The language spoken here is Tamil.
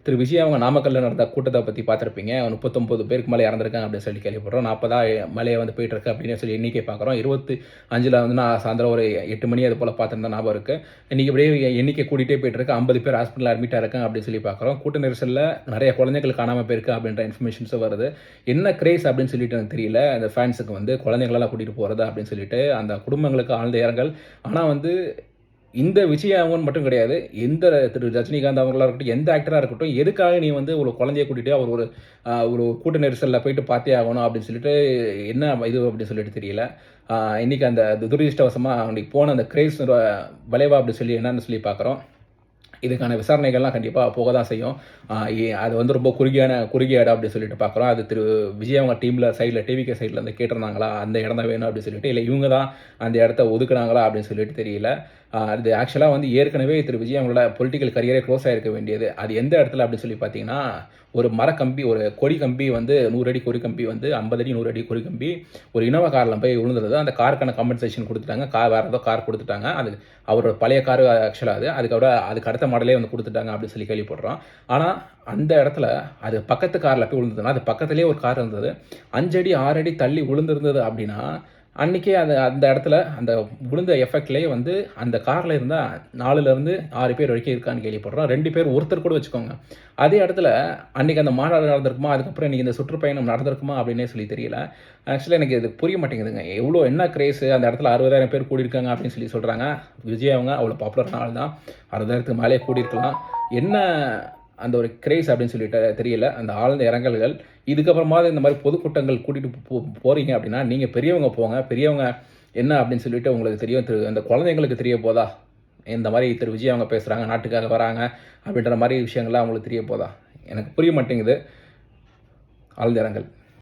திரு விஜய் அவங்க நாமக்கல்ல நடந்த கூட்டத்தை பற்றி பார்த்துருப்பீங்க. 39 பேருக்கு மேலே இறந்துருக்காங்க அப்படின்னு சொல்லி கேள்விப்படுறோம். 40 மேலே வந்து போயிட்டுருக்கு அப்படின்னு சொல்லி எண்ணிக்கை பார்க்குறோம். 25 வந்து நான் சாயந்தரம் ஒரு 8 மணி அது போல் பார்த்துருந்த ஞாபகம் இருக்குது. இன்றைக்கி இப்படியே எண்ணிக்கை கூட்டிகிட்டே போயிட்டுருக்கு. 50 பேர் ஹாஸ்பிட்டலில் அட்மிட் ஆகிருக்காங்க அப்படின்னு சொல்லி பார்க்குறோம். கூட்ட நெரிசலில் நிறைய குழந்தைகள் காணாமல் போயிருக்கு அப்படின்ற இன்ஃபர்மேஷன்ஸும் வருது. என்ன கிரேஸ் அப்படின்னு சொல்லிட்டு எனக்கு தெரியல. அந்த ஃபேன்ஸுக்கு வந்து குழந்தைங்களெல்லாம் கூட்டிகிட்டு போகிறது அப்படின்னு சொல்லிட்டு அந்த குடும்பங்களுக்கு ஆழ்ந்த இரங்கல். ஆனால் வந்து இந்த விஜய் அவங்கன்னு மட்டும் கிடையாது, எந்த திரு ரஜினிகாந்த் அவங்களா இருக்கட்டும், எந்த ஆக்டராக இருக்கட்டும், எதுக்காக நீ வந்து ஒரு குழந்தைய கூட்டிகிட்டு அவர் ஒரு கூட்ட நெரிசலில் போயிட்டு பார்த்தே ஆகணும் அப்படின்னு சொல்லிட்டு என்ன இது அப்படின்னு சொல்லிட்டு தெரியல. இன்றைக்கி அந்த துரதிருஷ்டவசமாக அன்றைக்கி போன அந்த கிரேஸ் விளைவா அப்படி சொல்லி என்னன்னு சொல்லி பார்க்குறோம். இதுக்கான விசாரணைகள்லாம் கண்டிப்பாக போக தான் செய்யும். அது வந்து ரொம்ப குறுகிய இடம் அப்படின்னு சொல்லிட்டு பார்க்குறோம். அது திரு விஜய் அவங்க டீமில் சைடில் டிவிகே சைடில் வந்து கேட்டிருந்தாங்களா, அந்த இடம் தான் வேணும் அப்படின்னு சொல்லிட்டு, இல்லை இவங்க தான் அந்த இடத்த ஒதுக்குனாங்களா அப்படின்னு சொல்லிட்டு தெரியல. அது ஆக்சுவலாக வந்து ஏற்கனவே திரு விஜய் அவங்களோட பொலிட்டிக்கல் கரியரே க்ளோஸ் ஆகிருக்க வேண்டியது. அது எந்த இடத்துல அப்படின்னு சொல்லி பார்த்தீங்கன்னா, ஒரு மரக்கம்பி, ஒரு கொடி கம்பி வந்து 100 அடி கொடி கம்பி வந்து 50 அடி 100 அடி கொடி கம்பி ஒரு இனோவா காரில் போய் விழுந்துருது. அந்த காருக்கான காம்பன்சேஷன் கொடுத்துட்டாங்க. வேறு ஏதோ கார் கொடுத்துட்டாங்க. அது அவரோட பழைய காரு ஆக்சுவலாக அதுக்கு அடுத்த மாடலே வந்து கொடுத்துட்டாங்க அப்படின்னு சொல்லி கேள்விப்படுறோம். ஆனால் அந்த இடத்துல அது பக்கத்து காரில் போய் விழுந்ததுன்னா, அது பக்கத்துலேயே ஒரு கார் இருந்தது. 5 அடி 6 அடி தள்ளி விழுந்திருந்தது அப்படின்னா, அன்றைக்கே அந்த இடத்துல அந்த விழுந்த எஃபெக்ட்லேயே வந்து அந்த காரில் இருந்தால் 4லேருந்து 6 பேர் வரைக்கும் இருக்கான்னு கேள்விப்படுறோம். 2 பேர் ஒருத்தர் கூட வச்சுக்கோங்க. அதே இடத்துல அன்றைக்கி அந்த மாநாடு நடந்திருக்குமா, அதுக்கப்புறம் இன்றைக்கி இந்த சுற்றுப்பயணம் நடந்திருக்குமா அப்படின்னே சொல்லி தெரியல. ஆக்சுவலாக எனக்கு இது புரிய மாட்டேங்குதுங்க. என்ன கிரேஸு அந்த இடத்துல 60,000 பேர் கூடியிருக்காங்க அப்படின்னு சொல்லி சொல்கிறாங்க. விஜய் அவங்க அவ்வளோ பாப்புலரான ஆள் தான். 60,000க்கு மேலே கூடியிருக்கலாம். என்ன அந்த ஒரு கிரேஸ் அப்படின்னு சொல்லிட்டு தெரியல. அந்த ஆழ்ந்த இரங்கல்கள். இதுக்கப்புறமாவது இந்த மாதிரி பொதுக்கூட்டங்கள் கூட்டிகிட்டு போகிறீங்க அப்படின்னா, நீங்கள் பெரியவங்க போங்க. பெரியவங்க என்ன அப்படின்னு சொல்லிட்டு உங்களுக்கு தெரியும். அந்த குழந்தைங்களுக்கு தெரிய போதா, இந்த மாதிரி திரு விஜய் அவங்க பேசுகிறாங்க, நாட்டுக்காக வராங்க அப்படின்ற மாதிரி விஷயங்கள்லாம் அவங்களுக்கு தெரிய போதா, எனக்கு புரிய மாட்டேங்குது. ஆழ்ந்த இரங்கல்.